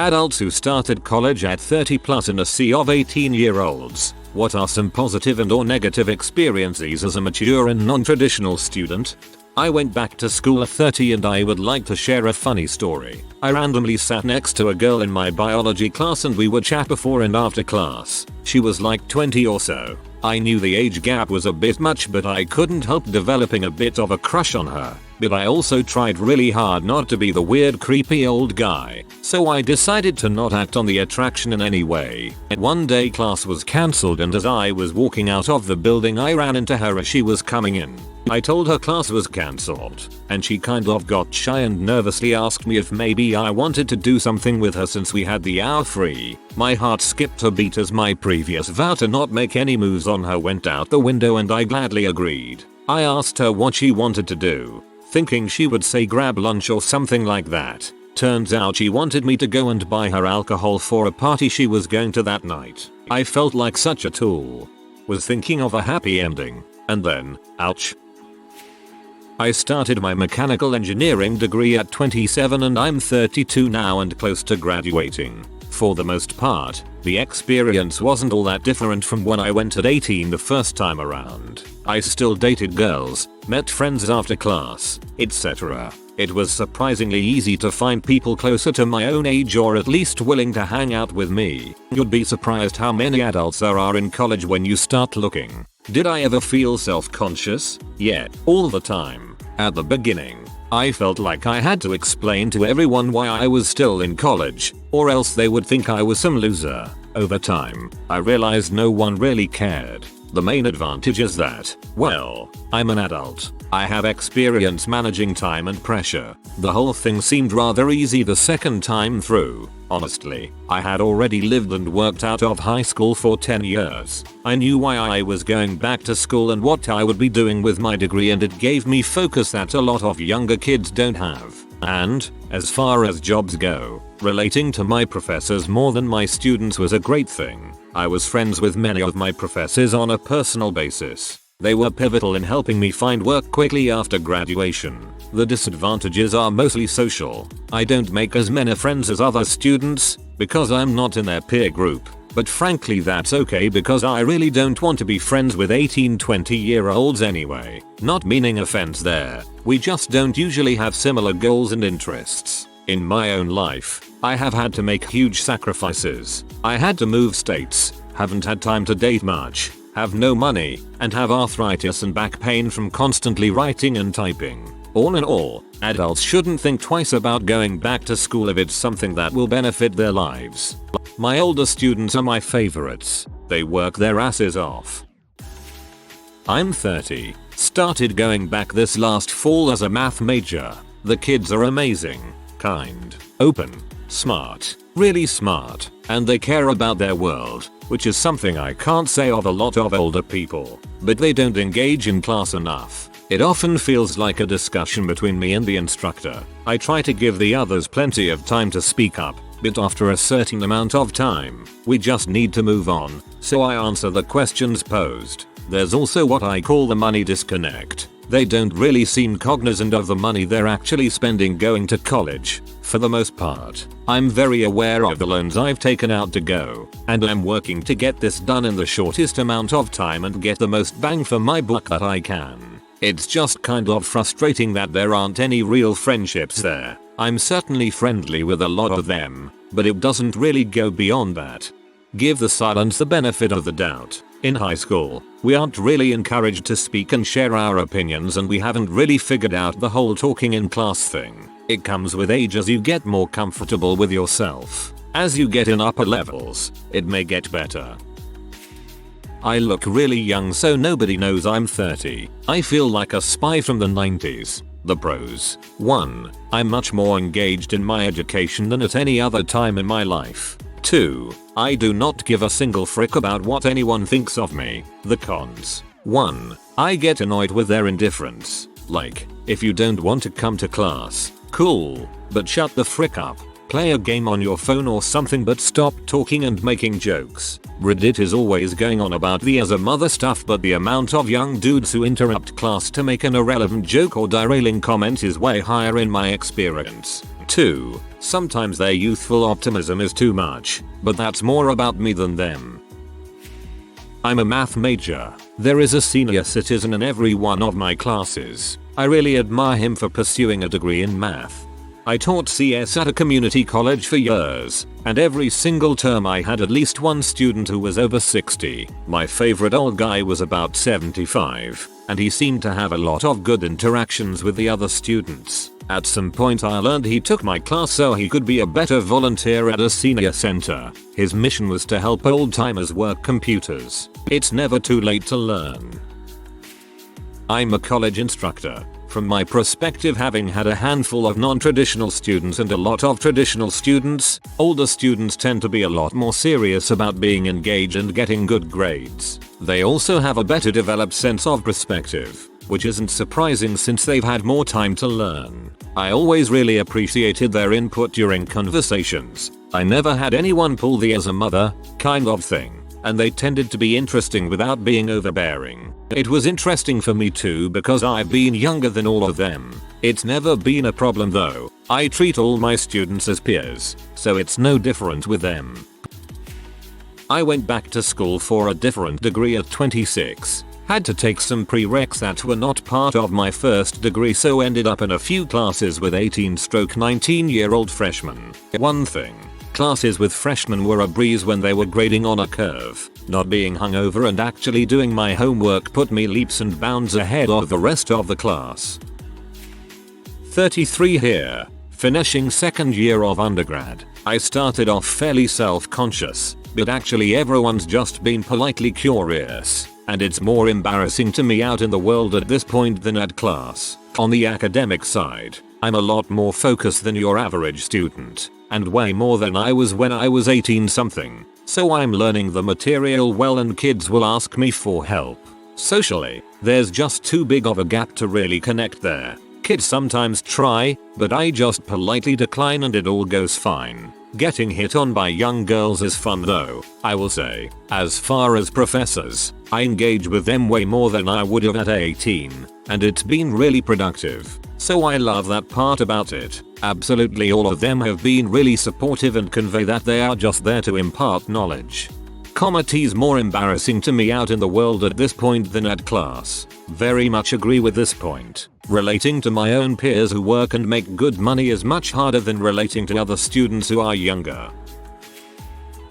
Adults who started college at 30 plus in a sea of 18-year-olds. What are some positive and or negative experiences as a mature and non-traditional student? I went back to school at 30 and I would like to share a funny story. I randomly sat next to a girl in my biology class and we would chat before and after class. She was like 20 or so. I knew the age gap was a bit much but I couldn't help developing a bit of a crush on her. But I also tried really hard not to be the weird creepy old guy. So I decided to not act on the attraction in any way. And one day class was cancelled and as I was walking out of the building I ran into her as she was coming in. I told her class was cancelled, and she kind of got shy and nervously asked me if maybe I wanted to do something with her since we had the hour free. My heart skipped a beat as my previous vow to not make any moves on her went out the window and I gladly agreed. I asked her what she wanted to do, thinking she would say grab lunch or something like that. Turns out she wanted me to go and buy her alcohol for a party she was going to that night. I felt like such a tool. Was thinking of a happy ending, and then, ouch. I started my mechanical engineering degree at 27 and I'm 32 now and close to graduating. For the most part, the experience wasn't all that different from when I went at 18 the first time around. I still dated girls, met friends after class, etc. It was surprisingly easy to find people closer to my own age or at least willing to hang out with me. You'd be surprised how many adults there are in college when you start looking. Did I ever feel self-conscious? Yeah, all the time. At the beginning, I felt like I had to explain to everyone why I was still in college, or else they would think I was some loser. Over time, I realized no one really cared. The main advantage is that, well, I'm an adult. I have experience managing time and pressure. The whole thing seemed rather easy the second time through. Honestly, I had already lived and worked out of high school for 10 years. I knew why I was going back to school and what I would be doing with my degree, and it gave me focus that a lot of younger kids don't have. And, as far as jobs go, relating to my professors more than my students was a great thing. I was friends with many of my professors on a personal basis. They were pivotal in helping me find work quickly after graduation. The disadvantages are mostly social. I don't make as many friends as other students because I'm not in their peer group. But frankly that's okay because I really don't want to be friends with 18-20-year-olds anyway. Not meaning offense there. We just don't usually have similar goals and interests. In my own life, I have had to make huge sacrifices. I had to move states, haven't had time to date much, have no money, and have arthritis and back pain from constantly writing and typing. All in all, adults shouldn't think twice about going back to school if it's something that will benefit their lives. My older students are my favorites. They work their asses off. I'm 30. Started going back this last fall as a math major. The kids are amazing, kind, open, smart, really smart, and they care about their world, which is something I can't say of a lot of older people. But they don't engage in class enough. It often feels like a discussion between me and the instructor. I try to give the others plenty of time to speak up, but after a certain amount of time, we just need to move on, so I answer the questions posed. There's also what I call the money disconnect. They don't really seem cognizant of the money they're actually spending going to college. For the most part, I'm very aware of the loans I've taken out to go, and I'm working to get this done in the shortest amount of time and get the most bang for my buck that I can. It's just kind of frustrating that there aren't any real friendships there. I'm certainly friendly with a lot of them, but it doesn't really go beyond that. Give the silence the benefit of the doubt. In high school, we aren't really encouraged to speak and share our opinions, and we haven't really figured out the whole talking in class thing. It comes with age as you get more comfortable with yourself. As you get in upper levels, it may get better. I look really young so nobody knows I'm 30. I feel like a spy from the 90s. The pros. 1. I'm much more engaged in my education than at any other time in my life. 2. I do not give a single frick about what anyone thinks of me. The cons. 1. I get annoyed with their indifference. Like, if you don't want to come to class, cool, but shut the frick up. Play a game on your phone or something, but stop talking and making jokes. Reddit is always going on about the as a mother stuff, but the amount of young dudes who interrupt class to make an irrelevant joke or derailing comment is way higher in my experience. 2. Sometimes their youthful optimism is too much, but that's more about me than them. I'm a math major. There is a senior citizen in every one of my classes. I really admire him for pursuing a degree in math. I taught CS at a community college for years, and every single term I had at least one student who was over 60. My favorite old guy was about 75, and he seemed to have a lot of good interactions with the other students. At some point I learned he took my class so he could be a better volunteer at a senior center. His mission was to help old timers work computers. It's never too late to learn. I'm a college instructor. From my perspective, having had a handful of non-traditional students and a lot of traditional students, older students tend to be a lot more serious about being engaged and getting good grades. They also have a better developed sense of perspective, which isn't surprising since they've had more time to learn. I always really appreciated their input during conversations. I never had anyone pull the as a mother kind of thing, and they tended to be interesting without being overbearing. It was interesting for me too because I've been younger than all of them. It's never been a problem though. I treat all my students as peers, so it's no different with them. I went back to school for a different degree at 26. Had to take some prereqs that were not part of my first degree, so ended up in a few classes with 18-19-year-old freshmen. One thing. Classes with freshmen were a breeze when they were grading on a curve. Not being hungover and actually doing my homework put me leaps and bounds ahead of the rest of the class. 33 here. Finishing second year of undergrad. I started off fairly self-conscious, but actually everyone's just been politely curious, and it's more embarrassing to me out in the world at this point than at class. On the academic side, I'm a lot more focused than your average student, and way more than I was when I was 18 something. So I'm learning the material well and kids will ask me for help. Socially, there's just too big of a gap to really connect there. Kids sometimes try, but I just politely decline and it all goes fine. Getting hit on by young girls is fun though, I will say. As far as professors, I engage with them way more than I would have at 18, and it's been really productive. So I love that part about it. Absolutely all of them have been really supportive and convey that they are just there to impart knowledge. T's more embarrassing to me out in the world at this point than at class. Very much agree with this point. Relating to my own peers who work and make good money is much harder than relating to other students who are younger.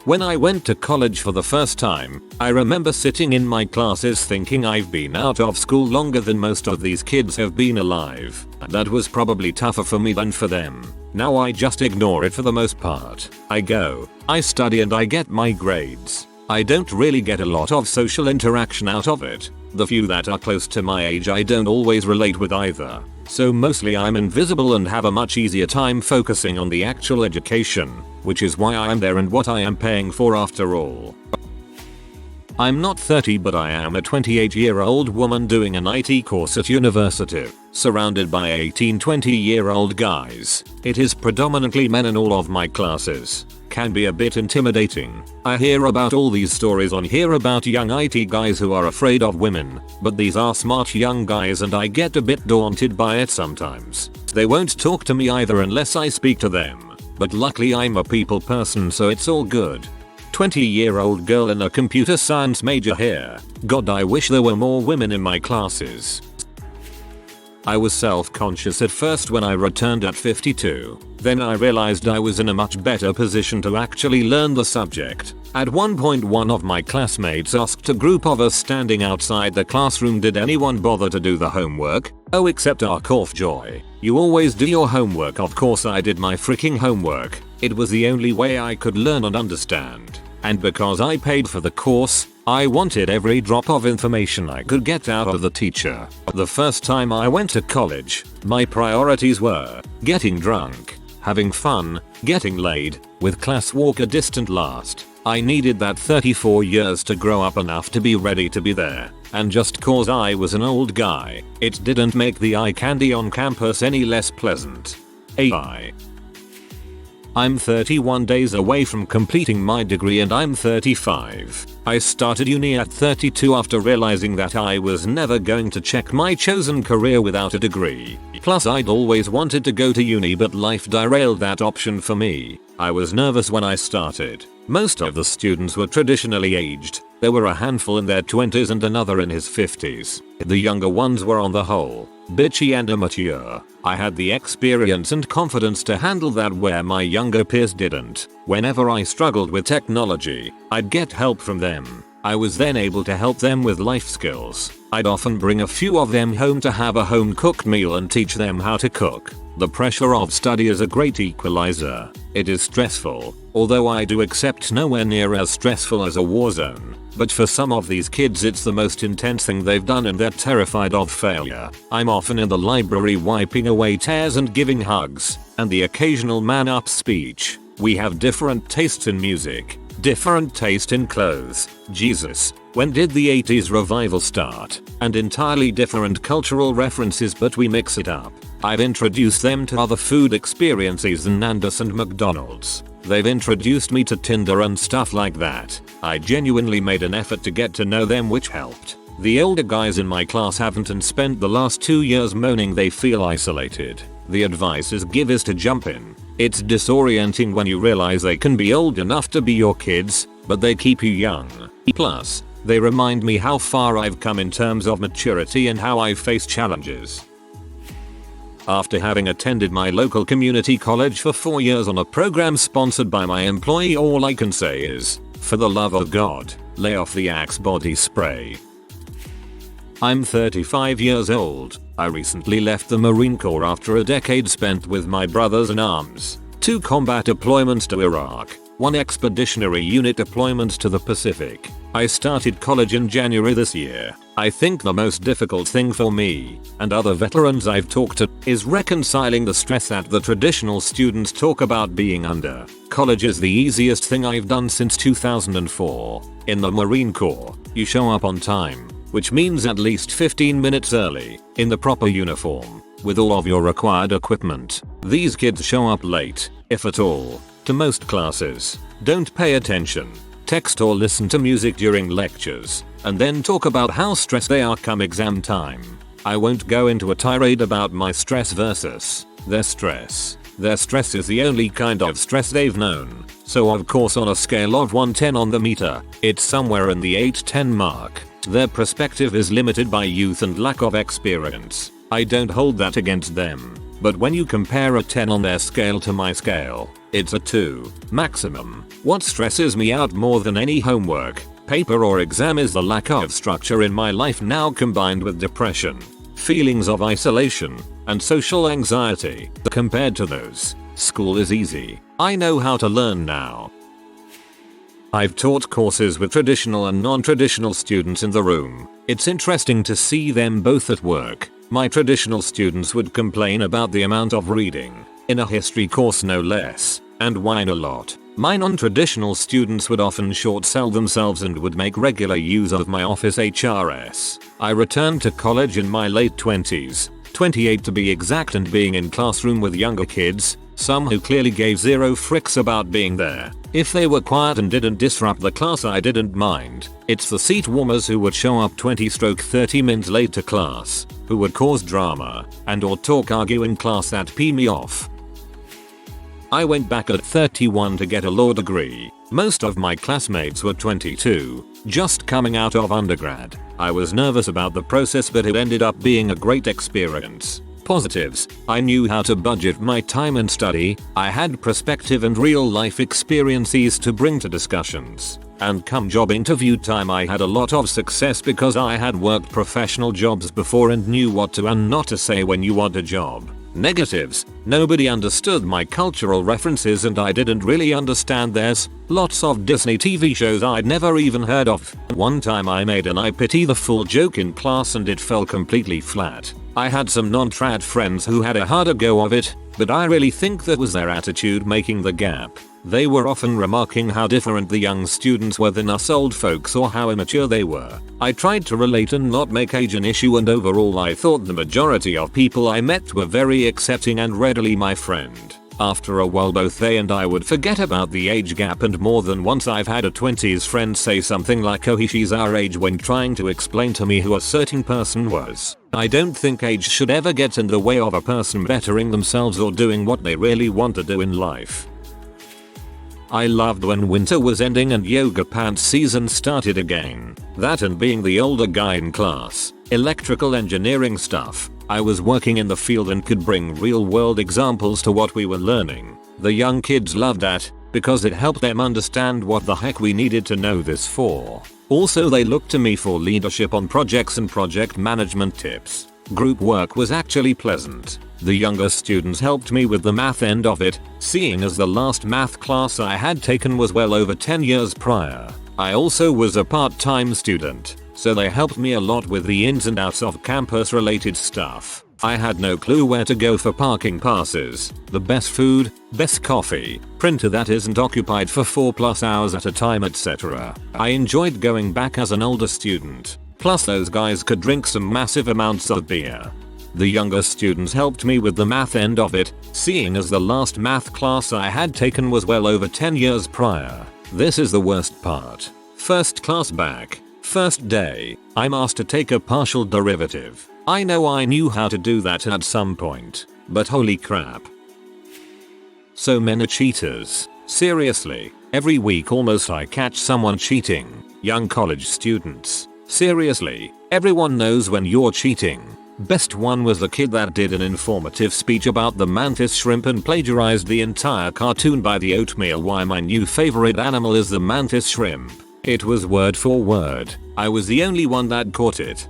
When I went to college for the first time, I remember sitting in my classes thinking I've been out of school longer than most of these kids have been alive. That was probably tougher for me than for them. Now I just ignore it for the most part. I go, I study and I get my grades. I don't really get a lot of social interaction out of it. The few that are close to my age I don't always relate with either. So mostly I'm invisible and have a much easier time focusing on the actual education, which is why I am there and what I am paying for after all. I'm not 30 but I am a 28-year-old woman doing an IT course at university, surrounded by 18-20-year-old guys. It is predominantly men in all of my classes. Can be a bit intimidating. I hear about all these stories on here about young IT guys who are afraid of women, but these are smart young guys and I get a bit daunted by it sometimes. They won't talk to me either unless I speak to them, but luckily I'm a people person so it's all good. 20-year-old girl in a computer science major here. God, I wish there were more women in my classes. I was self-conscious at first when I returned at 52. Then I realized I was in a much better position to actually learn the subject. At one point one of my classmates asked a group of us standing outside the classroom, did anyone bother to do the homework? Oh, except our cough joy. You always do your homework. Of course I did my freaking homework. It was the only way I could learn and understand. And because I paid for the course, I wanted every drop of information I could get out of the teacher. The first time I went to college, my priorities were getting drunk, having fun, getting laid, with class walk a distant last. I needed that 34 years to grow up enough to be ready to be there. And just cause I was an old guy, it didn't make the eye candy on campus any less pleasant. AI. I'm 31 days away from completing my degree and I'm 35. I started uni at 32 after realizing that I was never going to check my chosen career without a degree. Plus I'd always wanted to go to uni but life derailed that option for me. I was nervous when I started. Most of the students were traditionally aged. There were a handful in their 20s and another in his 50s. The younger ones were on the whole bitchy and immature. I had the experience and confidence to handle that where my younger peers didn't. Whenever I struggled with technology, I'd get help from them. I was then able to help them with life skills. I'd often bring a few of them home to have a home cooked meal and teach them how to cook. The pressure of study is a great equalizer. It is stressful, although I do accept nowhere near as stressful as a war zone. But for some of these kids it's the most intense thing they've done and they're terrified of failure. I'm often in the library wiping away tears and giving hugs, and the occasional man up speech. We have different tastes in music, different taste in clothes. Jesus, when did the 80s revival start? And entirely different cultural references, but we mix it up. I've introduced them to other food experiences than Nando's and McDonald's. They've introduced me to Tinder and stuff like that. I genuinely made an effort to get to know them, which helped. The older guys in my class haven't and spent the last 2 years moaning they feel isolated. The advice is to jump in. It's disorienting when you realize they can be old enough to be your kids, but they keep you young. Plus, they remind me how far I've come in terms of maturity and how I've faced challenges. After having attended my local community college for 4 years on a program sponsored by my employer, all I can say is, for the love of God, lay off the Axe body spray. I'm 35 years old. I recently left the Marine Corps after a decade spent with my brothers in arms. 2 combat deployments to Iraq, 1 expeditionary unit deployment to the Pacific. I started college in January this year. I think the most difficult thing for me, and other veterans I've talked to, is reconciling the stress that the traditional students talk about being under. College is the easiest thing I've done since 2004. In the Marine Corps, you show up on time, which means at least 15 minutes early, in the proper uniform, with all of your required equipment. These kids show up late, if at all, to most classes, don't pay attention, text or listen to music during lectures, and then talk about how stressed they are come exam time. I won't go into a tirade about my stress versus their stress. Their stress is the only kind of stress they've known, so of course on a scale of 1-10 on the meter, it's somewhere in the 8-10 mark. Their perspective is limited by youth and lack of experience. I don't hold that against them, but when you compare a 10 on their scale to my scale, it's a 2 maximum. What stresses me out more than any homework, paper or exam is the lack of structure in my life now, combined with depression, feelings of isolation, and social anxiety. Compared to those, school is easy. I know how to learn now. I've taught courses with traditional and non-traditional students in the room. It's interesting to see them both at work. My traditional students would complain about the amount of reading, in a history course no less, and whine a lot. My non-traditional students would often short sell themselves and would make regular use of my office HRS. I returned to college in my late 20s, 28 to be exact, and being in classroom with younger kids, some who clearly gave zero fricks about being there. If they were quiet and didn't disrupt the class, I didn't mind. It's the seat warmers who would show up 20-30 minutes late to class, who would cause drama, and or argue in class that pee me off. I went back at 31 to get a law degree. Most of my classmates were 22, just coming out of undergrad. I was nervous about the process, but it ended up being a great experience. Positives: I knew how to budget my time and study, I had perspective and real life experiences to bring to discussions, and come job interview time I had a lot of success because I had worked professional jobs before and knew what to and not to say when you want a job. Negatives: nobody understood my cultural references and I didn't really understand theirs. Lots of Disney TV shows I'd never even heard of. One time I made an I pity the fool joke in class and it fell completely flat. I had some non-trad friends who had a harder go of it, but I really think that was their attitude making the gap. They were often remarking how different the young students were than us old folks or how immature they were. I tried to relate and not make age an issue, and overall I thought the majority of people I met were very accepting and readily my friend. After a while both they and I would forget about the age gap, and more than once I've had a 20s friend say something like, oh she's our age, when trying to explain to me who a certain person was. I don't think age should ever get in the way of a person bettering themselves or doing what they really want to do in life. I loved when winter was ending and yoga pants season started again. That and being the older guy in class. Electrical engineering stuff. I was working in the field and could bring real world examples to what we were learning. The young kids loved that because it helped them understand what the heck we needed to know this for. Also they looked to me for leadership on projects and project management tips. Group work was actually pleasant. The younger students helped me with the math end of it, seeing as the last math class I had taken was well over 10 years prior. I also was a part-time student, so they helped me a lot with the ins and outs of campus related stuff. I had no clue where to go for parking passes, the best food, best coffee, printer that isn't occupied for 4+ hours at a time, etc. I enjoyed going back as an older student. Plus those guys could drink some massive amounts of beer. The younger students helped me with the math end of it, seeing as the last math class I had taken was well over 10 years prior. This is the worst part. First class back. First day, I'm asked to take a partial derivative. I know I knew how to do that at some point, but holy crap. So many cheaters. Seriously, every week almost I catch someone cheating. Young college students. Seriously, everyone knows when you're cheating. Best one was the kid that did an informative speech about the mantis shrimp and plagiarized the entire cartoon by the oatmeal why my new favorite animal is the mantis shrimp. It was word for word. I was the only one that caught it.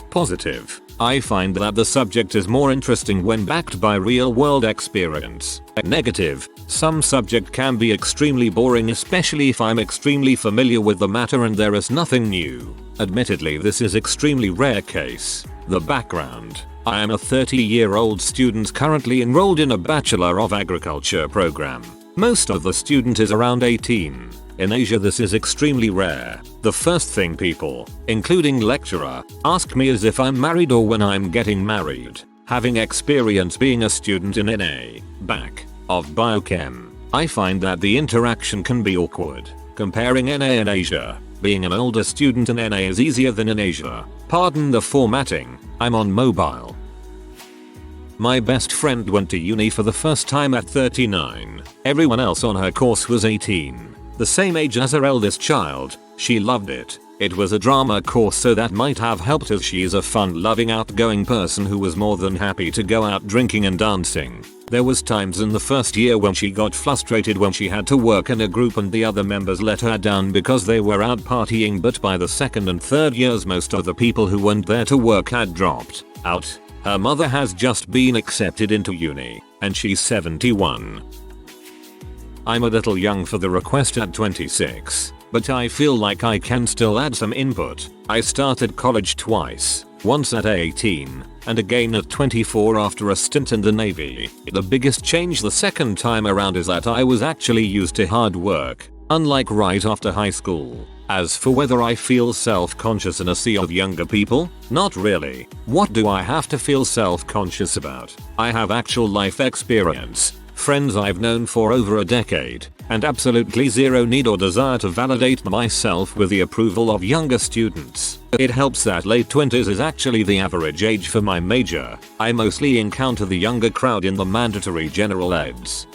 Positive. I find that the subject is more interesting when backed by real world experience. Negative. Some subject can be extremely boring, especially if I'm extremely familiar with the matter and there is nothing new. Admittedly, this is extremely rare case. The background. I am a 30-year-old student currently enrolled in a Bachelor of Agriculture program. Most of the student is around 18. In Asia this is extremely rare. The first thing people, including lecturer, ask me is if I'm married or when I'm getting married. Having experience being a student in NA, back, of biochem, I find that the interaction can be awkward. Comparing NA and Asia, being an older student in NA is easier than in Asia. Pardon the formatting, I'm on mobile. My best friend went to uni for the first time at 39. Everyone else on her course was 18. The same age as her eldest child. She loved it. It was a drama course, so that might have helped, as she is a fun-loving, outgoing person who was more than happy to go out drinking and dancing. There was times in the first year when she got frustrated when she had to work in a group and the other members let her down because they were out partying, but by the second and third years most of the people who weren't there to work had dropped out. Her mother has just been accepted into uni, and she's 71. I'm a little young for the request at 26, but I feel like I can still add some input. I started college twice, once at 18, and again at 24 after a stint in the Navy. The biggest change the second time around is that I was actually used to hard work, unlike right after high school. As for whether I feel self-conscious in a sea of younger people, not really. What do I have to feel self-conscious about? I have actual life experience, friends I've known for over a decade, and absolutely zero need or desire to validate myself with the approval of younger students. It helps that late 20s is actually the average age for my major. I mostly encounter the younger crowd in the mandatory general eds.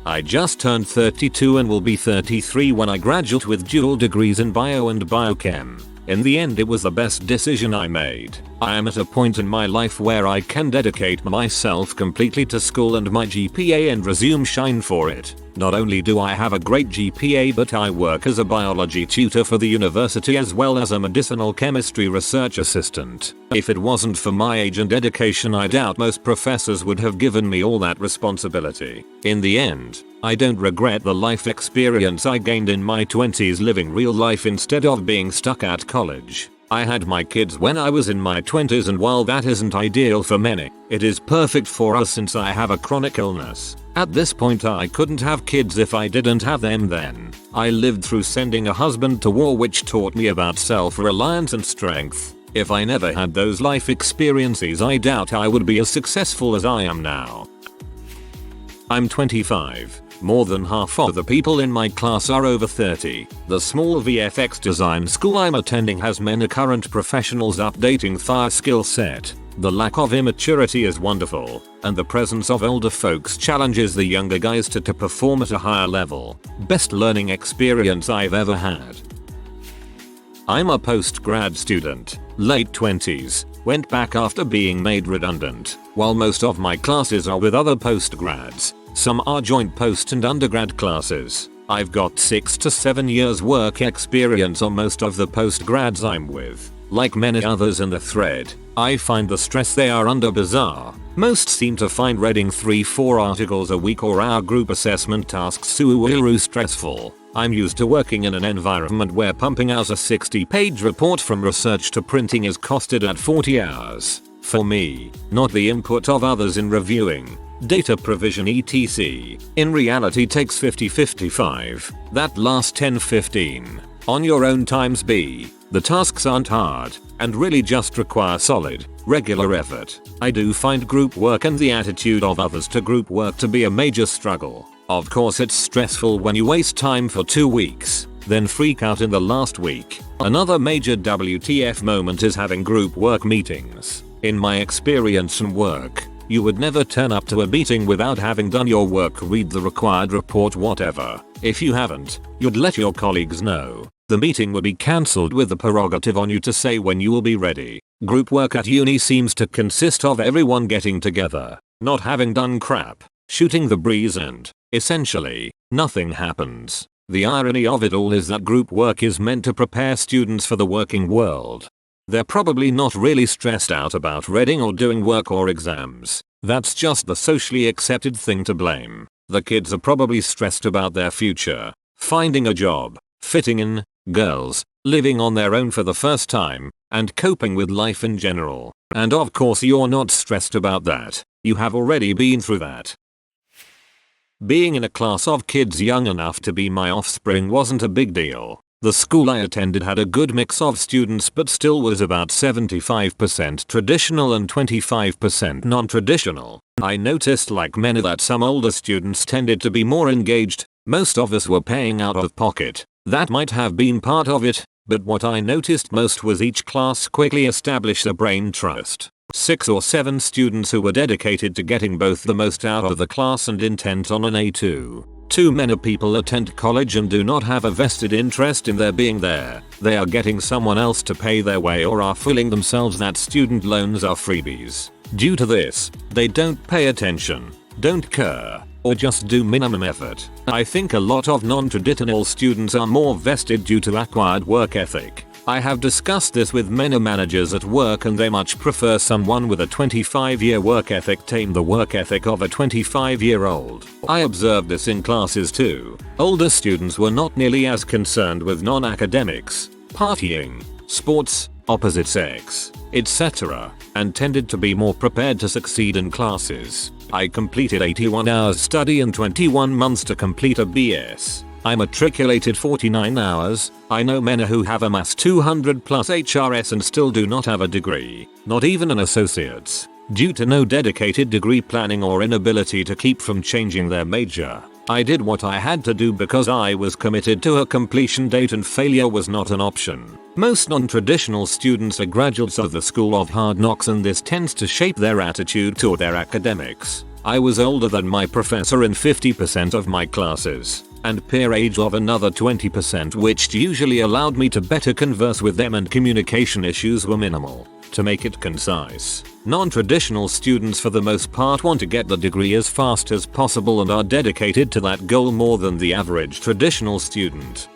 I just turned 32 and will be 33 when I graduate with dual degrees in bio and biochem. In the end, it was the best decision I made. I am at a point in my life where I can dedicate myself completely to school and my GPA and resume shine for it. Not only do I have a great GPA, but I work as a biology tutor for the university as well as a medicinal chemistry research assistant. If it wasn't for my age and dedication, I doubt most professors would have given me all that responsibility. In the end, I don't regret the life experience I gained in my 20s living real life instead of being stuck at college. I had my kids when I was in my 20s, and while that isn't ideal for many, it is perfect for us since I have a chronic illness. At this point I couldn't have kids if I didn't have them then. I lived through sending a husband to war, which taught me about self-reliance and strength. If I never had those life experiences, I doubt I would be as successful as I am now. I'm 25. More than half of the people in my class are over 30. The small VFX design school I'm attending has many current professionals updating their skill set. The lack of immaturity is wonderful, and the presence of older folks challenges the younger guys to perform at a higher level. Best learning experience I've ever had. I'm a post-grad student, late 20s, went back after being made redundant. While most of my classes are with other post-grads, some are joint post and undergrad classes. I've got 6 to 7 years work experience on most of the post-grads I'm with. Like many others in the thread, I find the stress they are under bizarre. Most seem to find reading 3-4 articles a week or our group assessment tasks super stressful. I'm used to working in an environment where pumping out a 60-page report from research to printing is costed at 40 hours. For me, not the input of others in reviewing, data provision etc. in reality takes 50-55. That last 10-15. On your own times B. The tasks aren't hard, and really just require solid, regular effort. I do find group work and the attitude of others to group work to be a major struggle. Of course it's stressful when you waste time for 2 weeks, then freak out in the last week. Another major WTF moment is having group work meetings. In my experience and work, you would never turn up to a meeting without having done your work, read the required report, whatever. If you haven't, you'd let your colleagues know. The meeting would be cancelled with the prerogative on you to say when you will be ready. Group work at uni seems to consist of everyone getting together, not having done crap, shooting the breeze, and, essentially, nothing happens. The irony of it all is that group work is meant to prepare students for the working world. They're probably not really stressed out about reading or doing work or exams. That's just the socially accepted thing to blame. The kids are probably stressed about their future, finding a job, fitting in, girls, living on their own for the first time, and coping with life in general. And of course you're not stressed about that. You have already been through that. Being in a class of kids young enough to be my offspring wasn't a big deal. The school I attended had a good mix of students but still was about 75% traditional and 25% non-traditional. I noticed, like many, that some older students tended to be more engaged. Most of us were paying out of pocket. That might have been part of it, but what I noticed most was each class quickly established a brain trust. 6 or 7 students who were dedicated to getting both the most out of the class and intent on an A2. Too many people attend college and do not have a vested interest in their being there. They are getting someone else to pay their way or are fooling themselves that student loans are freebies. Due to this, they don't pay attention, don't care, or just do minimum effort. I think a lot of non-traditional students are more vested due to acquired work ethic. I have discussed this with many managers at work and they much prefer someone with a 25-year work ethic tame the work ethic of a 25-year-old. I observed this in classes too. Older students were not nearly as concerned with non-academics, partying, sports, opposite sex, etc., and tended to be more prepared to succeed in classes. I completed 81 hours study and 21 months to complete a BS. I matriculated 49 hours. I know many who have amassed 200 plus HRS and still do not have a degree, not even an associate's, due to no dedicated degree planning or inability to keep from changing their major. I did what I had to do because I was committed to a completion date and failure was not an option. Most non-traditional students are graduates of the School of Hard Knocks and this tends to shape their attitude toward their academics. I was older than my professor in 50% of my classes, and peer age of another 20%, which usually allowed me to better converse with them and communication issues were minimal. To make it concise, non-traditional students for the most part want to get the degree as fast as possible and are dedicated to that goal more than the average traditional student.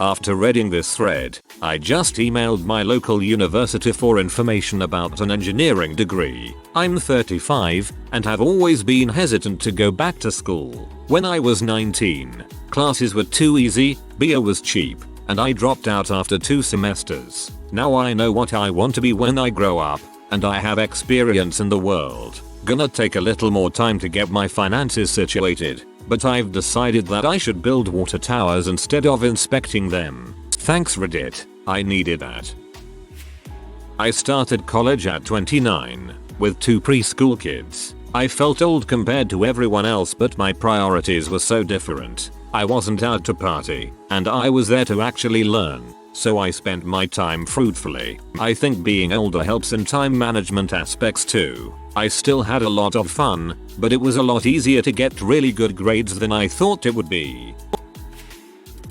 After reading this thread, I just emailed my local university for information about an engineering degree. I'm 35 and have always been hesitant to go back to school. When I was 19, classes were too easy, beer was cheap, and I dropped out after 2 semesters. Now I know what I want to be when I grow up, and I have experience in the world. Gonna take a little more time to get my finances situated, but I've decided that I should build water towers instead of inspecting them. Thanks Reddit, I needed that. I started college at 29, with 2 preschool kids. I felt old compared to everyone else, but my priorities were so different. I wasn't out to party, and I was there to actually learn. So I spent my time fruitfully. I think being older helps in time management aspects too. I still had a lot of fun, but it was a lot easier to get really good grades than I thought it would be.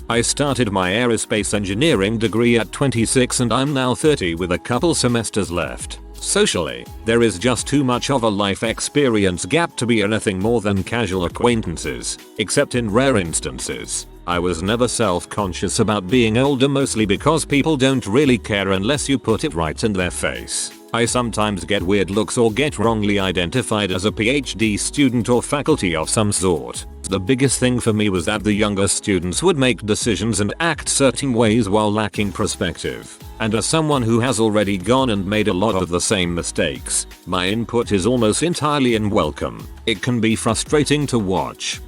I started my aerospace engineering degree at 26 and I'm now 30 with a couple semesters left. Socially, there is just too much of a life experience gap to be anything more than casual acquaintances, except in rare instances. I was never self-conscious about being older, mostly because people don't really care unless you put it right in their face. I sometimes get weird looks or get wrongly identified as a PhD student or faculty of some sort. The biggest thing for me was that the younger students would make decisions and act certain ways while lacking perspective. And as someone who has already gone and made a lot of the same mistakes, my input is almost entirely unwelcome. It can be frustrating to watch.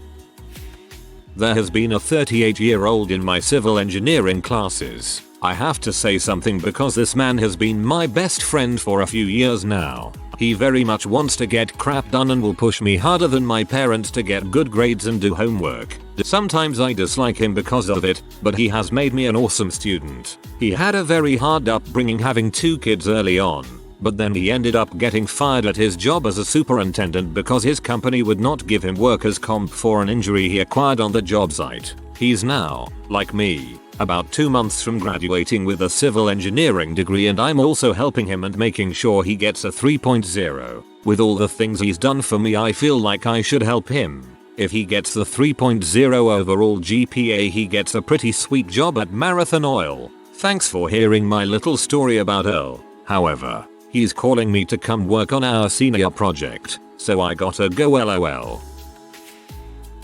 There has been a 38-year-old in my civil engineering classes. I have to say something because this man has been my best friend for a few years now. He very much wants to get crap done and will push me harder than my parents to get good grades and do homework. Sometimes I dislike him because of it, but he has made me an awesome student. He had a very hard upbringing, having 2 kids early on. But then he ended up getting fired at his job as a superintendent because his company would not give him workers' comp for an injury he acquired on the job site. He's now, like me, about 2 months from graduating with a civil engineering degree, and I'm also helping him and making sure he gets a 3.0. With all the things he's done for me, I feel like I should help him. If he gets the 3.0 overall GPA, he gets a pretty sweet job at Marathon Oil. Thanks for hearing my little story about Earl. However, he's calling me to come work on our senior project, so I gotta go lol.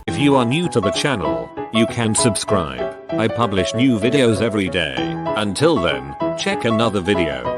If you are new to the channel, you can subscribe. I publish new videos every day. Until then, check another video.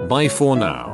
Bye for now.